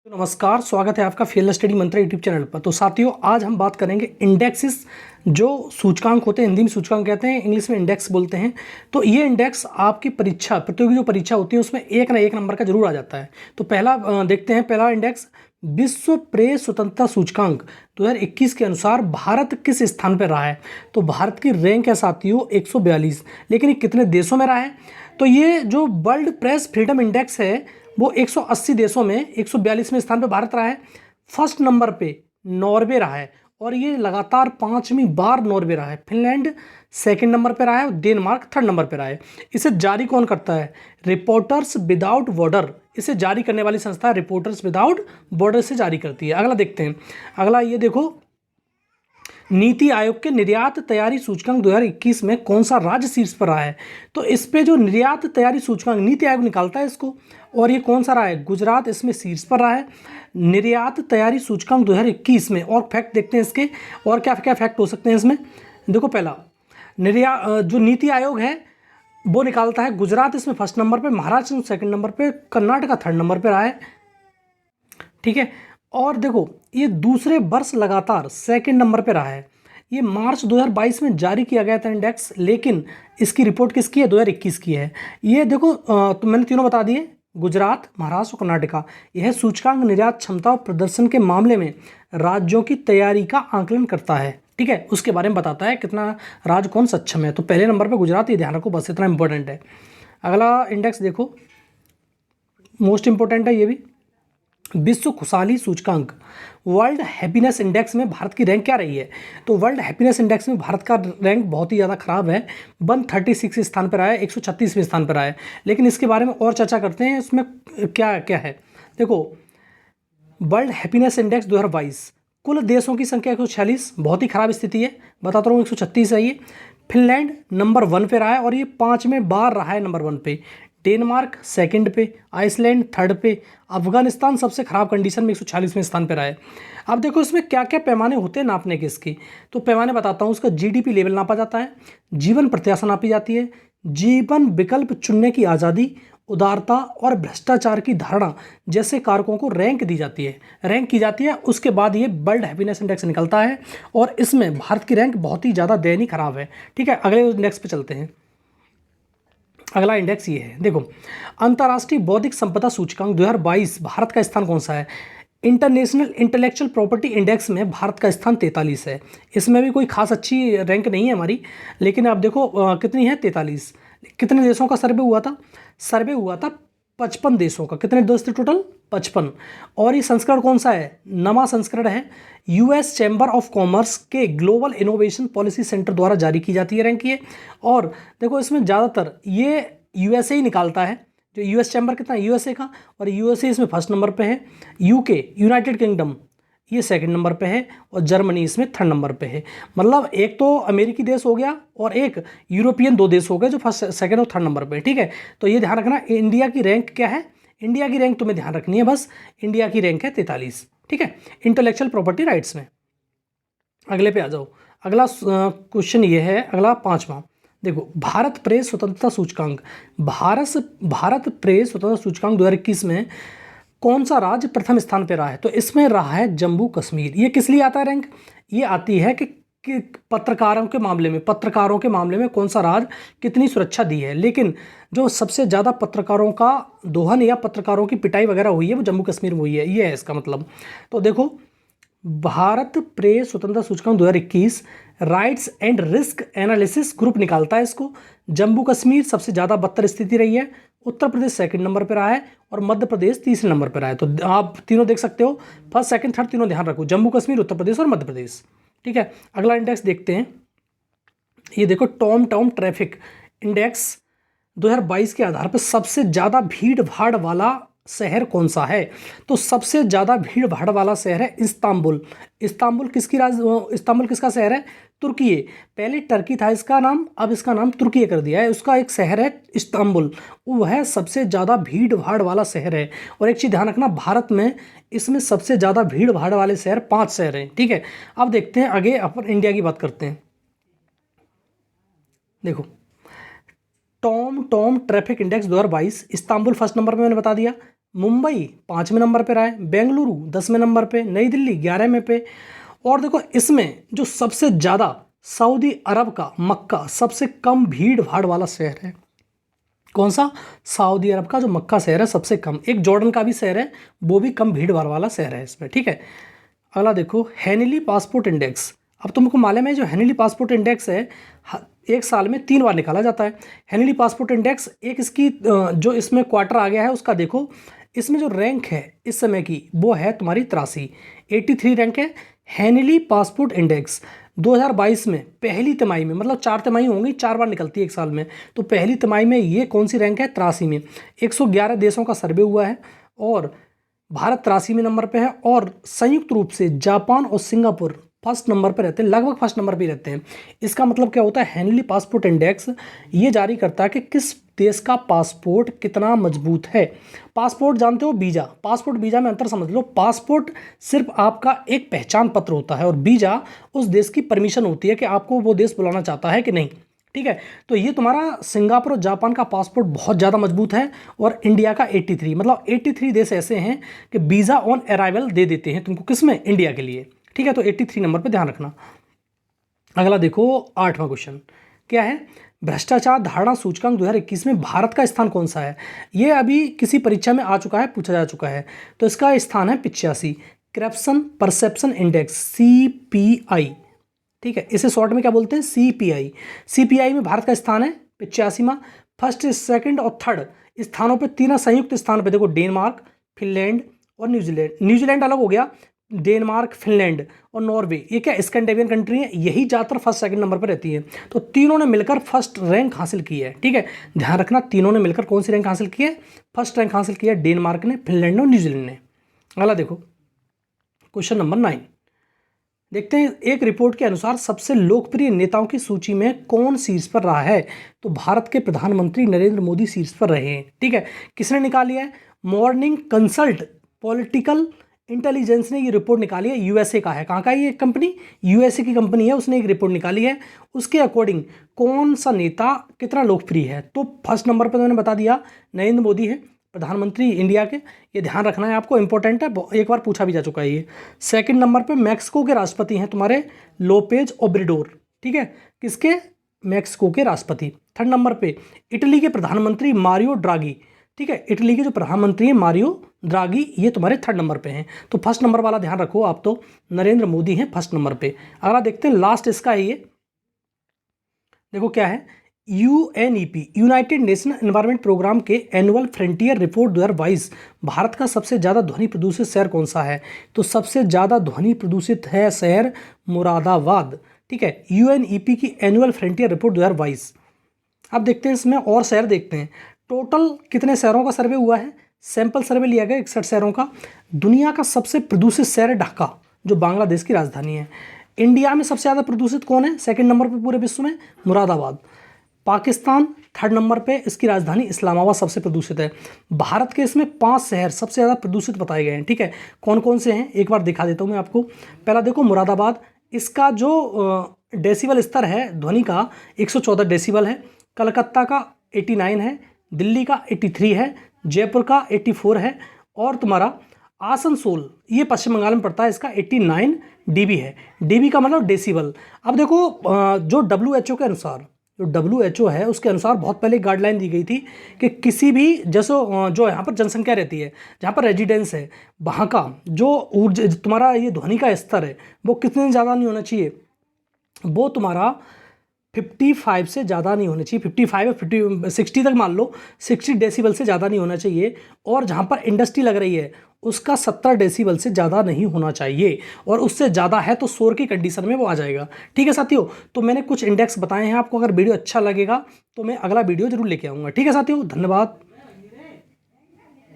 नमस्कार, स्वागत है आपका फील्ड स्टडी मंत्र यूट्यूब चैनल पर। तो साथियों, आज हम बात करेंगे इंडेक्सेस, जो सूचकांक होते हैं। हिंदी में सूचकांक कहते हैं, इंग्लिश में इंडेक्स बोलते हैं। तो ये इंडेक्स आपकी परीक्षा, प्रतियोगी जो परीक्षा होती है उसमें एक ना एक नंबर का जरूर आ जाता है। तो पहला देखते हैं, पहला इंडेक्स विश्व प्रेस स्वतंत्रता सूचकांक 2021 के अनुसार भारत किस स्थान पर रहा है। तो भारत की रैंक है साथियों 142, लेकिन ये कितने देशों में रहा है। तो ये जो वर्ल्ड प्रेस फ्रीडम इंडेक्स है वो 180 देशों में 142वें स्थान पर भारत रहा है। फर्स्ट नंबर पे नॉर्वे रहा है और ये लगातार 5वीं बार नॉर्वे रहा है। फिनलैंड सेकंड नंबर पे रहा है और डेनमार्क थर्ड नंबर पे रहा है। इसे जारी कौन करता है? रिपोर्टर्स विदाउट बॉर्डर, इसे जारी करने वाली संस्था रिपोर्टर्स विदाउट बॉर्डर से जारी करती है। अगला देखते हैं, अगला ये देखो, नीति आयोग के निर्यात तैयारी सूचकांक 2021 में कौन सा राज्य शीर्ष पर रहा है। तो इस पे जो निर्यात तैयारी सूचकांक नीति आयोग निकालता है इसको, और ये कौन सा रहा है? गुजरात इसमें शीर्ष पर रहा है। निर्यात तैयारी सूचकांक 2021 में, और फैक्ट देखते हैं इसके, और क्या क्या फैक्ट हो सकते हैं इसमें। देखो, पहला जो नीति आयोग है वो निकालता है, गुजरात इसमें फर्स्ट नंबर पे, महाराष्ट्र सेकंड नंबर पे, कर्नाटका थर्ड नंबर पे रहा है। ठीक है, और देखो ये दूसरे वर्ष लगातार सेकंड नंबर पे रहा है। ये मार्च 2022 में जारी किया गया था इंडेक्स, लेकिन इसकी रिपोर्ट किसकी है? 2021 की है। ये देखो तो मैंने तीनों बता दिए, गुजरात, महाराष्ट्र और कर्नाटका। यह सूचकांक निर्यात क्षमता और प्रदर्शन के मामले में राज्यों की तैयारी का आंकलन करता है। ठीक है, उसके बारे में बताता है कितना राज्य कौन सक्षम है। तो पहले नंबर पर गुजरात, ये ध्यान रखो, बस इतना इंपॉर्टेंट है। अगला इंडेक्स देखो, मोस्ट इंपॉर्टेंट है ये भी, विश्व खुशहाली सूचकांक वर्ल्ड हैप्पीनेस इंडेक्स में भारत की रैंक क्या रही है। तो वर्ल्ड हैप्पीनेस इंडेक्स में भारत का रैंक बहुत ही ज़्यादा खराब है, 136 स्थान पर आया है, 136वें स्थान पर आया है। लेकिन इसके बारे में और चर्चा करते हैं, इसमें क्या क्या है। देखो, वर्ल्ड हैप्पीनेस इंडेक्स 2022, कुल देशों की संख्या 146, बहुत ही खराब स्थिति है, बताता हूँ, 136 है ये। फिनलैंड नंबर 1 पे रहा है और ये 5वें बार रहा है नंबर 1 पे। डेनमार्क सेकंड पे, आइसलैंड थर्ड पे, अफगानिस्तान सबसे खराब कंडीशन में 146वें स्थान पर रहा है। अब देखो इसमें क्या क्या पैमाने होते हैं नापने के इसके, तो पैमाने बताता हूँ। उसका जीडीपी लेवल नापा जाता है, जीवन प्रत्याशा नापी जाती है, जीवन विकल्प चुनने की आज़ादी, उदारता और भ्रष्टाचार की धारणा जैसे कारकों को रैंक दी जाती है, रैंक की जाती है। उसके बाद ये वर्ल्ड हैप्पीनेस इंडेक्स निकलता है और इसमें भारत की रैंक बहुत ही ज़्यादा दयनीय खराब है। ठीक है, अगले इंडेक्स पे चलते हैं। अगला इंडेक्स ये है, देखो, अंतर्राष्ट्रीय बौद्धिक संपदा सूचकांक 2022, भारत का स्थान कौन सा है? इंटरनेशनल इंटेलेक्चुअल प्रॉपर्टी इंडेक्स में भारत का स्थान 43 है। इसमें भी कोई खास अच्छी रैंक नहीं है हमारी, लेकिन आप देखो कितनी है, 43। कितने देशों का सर्वे हुआ था? सर्वे हुआ था 55 देशों का। कितने देश थे टोटल? 55। और ये संस्करण कौन सा है? नवा संस्करण है, यूएस चैम्बर ऑफ कॉमर्स के ग्लोबल इनोवेशन पॉलिसी सेंटर द्वारा जारी की जाती है रैंक ये। और देखो इसमें ज़्यादातर ये यूएसए ही निकालता है, जो यूएस चैम्बर कितना है यूएसए का, और यूएसए इसमें फर्स्ट नंबर पे है। यूके यूनाइटेड किंगडम ये सेकंड नंबर पे है और जर्मनी इसमें थर्ड नंबर पे है। मतलब एक तो अमेरिकी देश हो गया और एक यूरोपियन, 2 देश हो गए जो फर्स्ट सेकंड और थर्ड नंबर पे। ठीक है, तो ये ध्यान रखना, इंडिया की रैंक क्या है? इंडिया की रैंक तुम्हें ध्यान रखनी है बस, इंडिया की रैंक है 43। ठीक है, इंटेलेक्चुअल प्रॉपर्टी राइट्स में। अगले पे आ जाओ, अगला क्वेश्चन ये है, अगला 5वां। देखो, भारत प्रेस स्वतंत्रता सूचकांक, भारत प्रेस स्वतंत्रता सूचकांक 2021 में कौन सा राज्य प्रथम स्थान पर रहा है? तो इसमें रहा है जम्मू कश्मीर। ये किस लिए आता है रैंक? ये आती है कि पत्रकारों के मामले में कौन सा राज्य कितनी सुरक्षा दी है। लेकिन जो सबसे ज़्यादा पत्रकारों का दोहन या पत्रकारों की पिटाई वगैरह हुई है वो जम्मू कश्मीर में हुई है, ये है इसका मतलब। तो देखो, भारत प्रेस स्वतंत्रता सूचकांक 2021 rights and risk analysis group निकालता है इसको। जम्मू कश्मीर सबसे ज़्यादा बदतर स्थिति रही है, उत्तर प्रदेश सेकंड नंबर पर रहा है और मध्य प्रदेश तीसरे नंबर पर रहा है। तो आप तीनों देख सकते हो, फर्स्ट सेकंड थर्ड तीनों ध्यान रखो, जम्मू कश्मीर, उत्तर प्रदेश और मध्य प्रदेश। ठीक है, अगला इंडेक्स देखते हैं। ये देखो, टॉम ट्रैफिक इंडेक्स 2022 के आधार पर सबसे ज़्यादा भीड़ भाड़ वाला शहर कौन सा है? तो सबसे ज़्यादा भीड़ भाड़ वाला शहर है इस्तांबुल। इस्तांबुल किसका शहर है? तुर्की। पहले टर्की था इसका नाम, अब इसका नाम तुर्की कर दिया है। उसका एक शहर है इस्तांबुल, वह सबसे ज़्यादा भीड़ भाड़ वाला शहर है। और एक चीज़ ध्यान रखना, भारत में इसमें सबसे ज़्यादा भीड़ भाड़ वाले शहर 5 शहर हैं। ठीक है, अब देखते हैं आगे, अपन इंडिया की बात करते हैं। देखो, Tom traffic index 2022, Istanbul first number पे मैंने बता दिया, मुंबई 5वें नंबर पे रहा है, बेंगलुरु 10वें नंबर पे, नई दिल्ली 11वें पे। और देखो इसमें जो सबसे ज़्यादा सऊदी अरब का मक्का सबसे कम भीड़ भाड़ वाला शहर है। कौन सा? सऊदी अरब का जो मक्का शहर है सबसे कम। एक जॉर्डन का भी शहर है, वो भी कम भीड़ भाड़ वाला शहर है इसमें, ठीक है। अगला देखो हेनली पासपोर्ट इंडेक्स। अब तुमको मालूम है जो हेनली पासपोर्ट इंडेक्स है एक साल में 3 बार निकाला जाता है। हेनली पासपोर्ट इंडेक्स एक इसकी जो इसमें क्वार्टर आ गया है उसका देखो, इसमें जो रैंक है इस समय की वो है तुम्हारी 83 रैंक है। हेनली पासपोर्ट इंडेक्स 2022 में पहली तिमाही में, मतलब 4 तिमाही होंगी, 4 बार निकलती है एक साल में, तो पहली तिमाही में ये कौन सी रैंक है? 83 में। 111 देशों का सर्वे हुआ है और भारत 83वें नंबर पे है। और संयुक्त रूप से जापान और सिंगापुर फर्स्ट नंबर पे रहते हैं, लगभग फर्स्ट नंबर पे रहते हैं। इसका मतलब क्या होता है? हेनली पासपोर्ट इंडेक्स ये जारी करता है कि किस देश का पासपोर्ट कितना मजबूत है। पासपोर्ट जानते हो, वीज़ा, पासपोर्ट वीज़ा में अंतर समझ लो। पासपोर्ट सिर्फ आपका एक पहचान पत्र होता है और वीज़ा उस देश की परमिशन होती है कि आपको वो देश बुलाना चाहता है कि नहीं, ठीक है। तो ये तुम्हारा सिंगापुर और जापान का पासपोर्ट बहुत ज़्यादा मजबूत है और इंडिया का 83, मतलब 83 देश ऐसे हैं कि वीज़ा ऑन अराइवल दे देते हैं तुमको, किसमें? इंडिया के लिए, ठीक है। तो 83 नंबर पे ध्यान रखना। अगला देखो 8वां क्वेश्चन क्या है? भ्रष्टाचार धारणा सूचकांक 2021 में भारत का स्थान कौन सा है? ये अभी किसी परीक्षा में आ चुका है, पूछा जा चुका है। तो इसका स्थान है 85, करप्शन परसेप्शन इंडेक्स, CPI, ठीक है। इसे शॉर्ट में क्या बोलते हैं? CPI। CPI में भारत का स्थान है 85वां। फर्स्ट, सेकंड और थर्ड स्थानों पे, 3 संयुक्त स्थान पे देखो, डेनमार्क, फिनलैंड और न्यूजीलैंड। न्यूजीलैंड अलग हो गया, डेनमार्क, फिनलैंड और नॉर्वे ये क्या स्कैंडिनेवियन कंट्री है, यही ज़्यादातर फर्स्ट सेकंड नंबर पर रहती है। तो तीनों ने मिलकर फर्स्ट रैंक हासिल की है, ठीक है। ध्यान रखना, तीनों ने मिलकर कौन सी रैंक हासिल की है? फर्स्ट रैंक हासिल की है, डेनमार्क ने, फिनलैंड ने और न्यूजीलैंड ने। अगला देखो क्वेश्चन नंबर 9 देखते हैं। एक रिपोर्ट के अनुसार सबसे लोकप्रिय नेताओं की सूची में कौन शीर्ष पर रहा है? तो भारत के प्रधानमंत्री नरेंद्र मोदी शीर्ष पर रहे हैं, ठीक है। किसने निकाली है? मॉर्निंग कंसल्ट पॉलिटिकल इंटेलिजेंस ने ये रिपोर्ट निकाली है, यूएसए का है। कहाँ का है ये कंपनी? यूएसए की कंपनी है, उसने एक रिपोर्ट निकाली है। उसके अकॉर्डिंग कौन सा नेता कितना लोकप्रिय है? तो फर्स्ट नंबर पर तो मैंने बता दिया, नरेंद्र मोदी है, प्रधानमंत्री इंडिया के। ये ध्यान रखना है आपको, इंपॉर्टेंट है, एक बार पूछा भी जा चुका है ये। सेकंड नंबर पे मैक्सिको के राष्ट्रपति हैं तुम्हारे लोपेज ओब्रेडोर, ठीक है। किसके? मैक्सिको के राष्ट्रपति। थर्ड नंबर पे इटली के प्रधानमंत्री मारियो ड्रागी, ठीक है। इटली के जो प्रधानमंत्री हैं मारियो ड्रागी, ये तुम्हारे थर्ड नंबर पे हैं। तो फर्स्ट नंबर वाला ध्यान रखो आप, तो नरेंद्र मोदी हैं फर्स्ट नंबर पे। अगला देखते हैं, लास्ट इसका है ये, देखो क्या है? UNEP United Nation Environment Programme के एनुअल फ्रंटियर रिपोर्ट 2022 भारत का सबसे ज़्यादा ध्वनि प्रदूषित शहर कौन सा है? तो सबसे ज़्यादा ध्वनि प्रदूषित है शहर मुरादाबाद, ठीक है। UNEP की एनुअल फ्रंटियर रिपोर्ट 2022। अब देखते हैं इसमें और शहर देखते हैं। टोटल कितने शहरों का सर्वे हुआ है? सैंपल सर्वे लिया गया 61 शहरों का। दुनिया का सबसे प्रदूषित शहर है ढाका, जो बांग्लादेश की राजधानी है। इंडिया में सबसे ज़्यादा प्रदूषित कौन है? सेकंड नंबर पर पूरे विश्व में मुरादाबाद। पाकिस्तान थर्ड नंबर पे, इसकी राजधानी इस्लामाबाद सबसे प्रदूषित है। भारत के इसमें 5 शहर सबसे ज़्यादा प्रदूषित बताए गए हैं, ठीक है। कौन कौन से हैं एक बार दिखा देता हूँ मैं आपको। पहला देखो मुरादाबाद, इसका जो डेसिबल स्तर है ध्वनि का 114 डेसिबल है। कलकत्ता का 89 है, दिल्ली का 83 है, जयपुर का 84 है और तुम्हारा आसनसोल, ये पश्चिम बंगाल में पड़ता है, इसका 89 dB है। dB का मतलब डेसिबल। अब देखो जो WHO के अनुसार, जो WHO है उसके अनुसार बहुत पहले गाइडलाइन दी गई थी कि किसी भी जैसे जो यहाँ पर जनसंख्या रहती है, जहाँ पर रेजिडेंस है, वहाँ का जो ऊर्जा तुम्हारा ये ध्वनि का स्तर है वो कितने ज़्यादा नहीं होना चाहिए? वो तुम्हारा 55 से ज़्यादा नहीं होना चाहिए। 55 या 60 तक मान लो, 60 डेसिबल से ज़्यादा नहीं होना चाहिए। और जहाँ पर इंडस्ट्री लग रही है उसका 70 डेसिबल से ज़्यादा नहीं होना चाहिए, और उससे ज़्यादा है तो शोर की कंडीशन में वो आ जाएगा, ठीक है साथियों। तो मैंने कुछ इंडेक्स बताए हैं आपको, अगर वीडियो अच्छा लगेगा तो मैं अगला वीडियो जरूर लेके आऊँगा, ठीक है साथियों। धन्यवाद।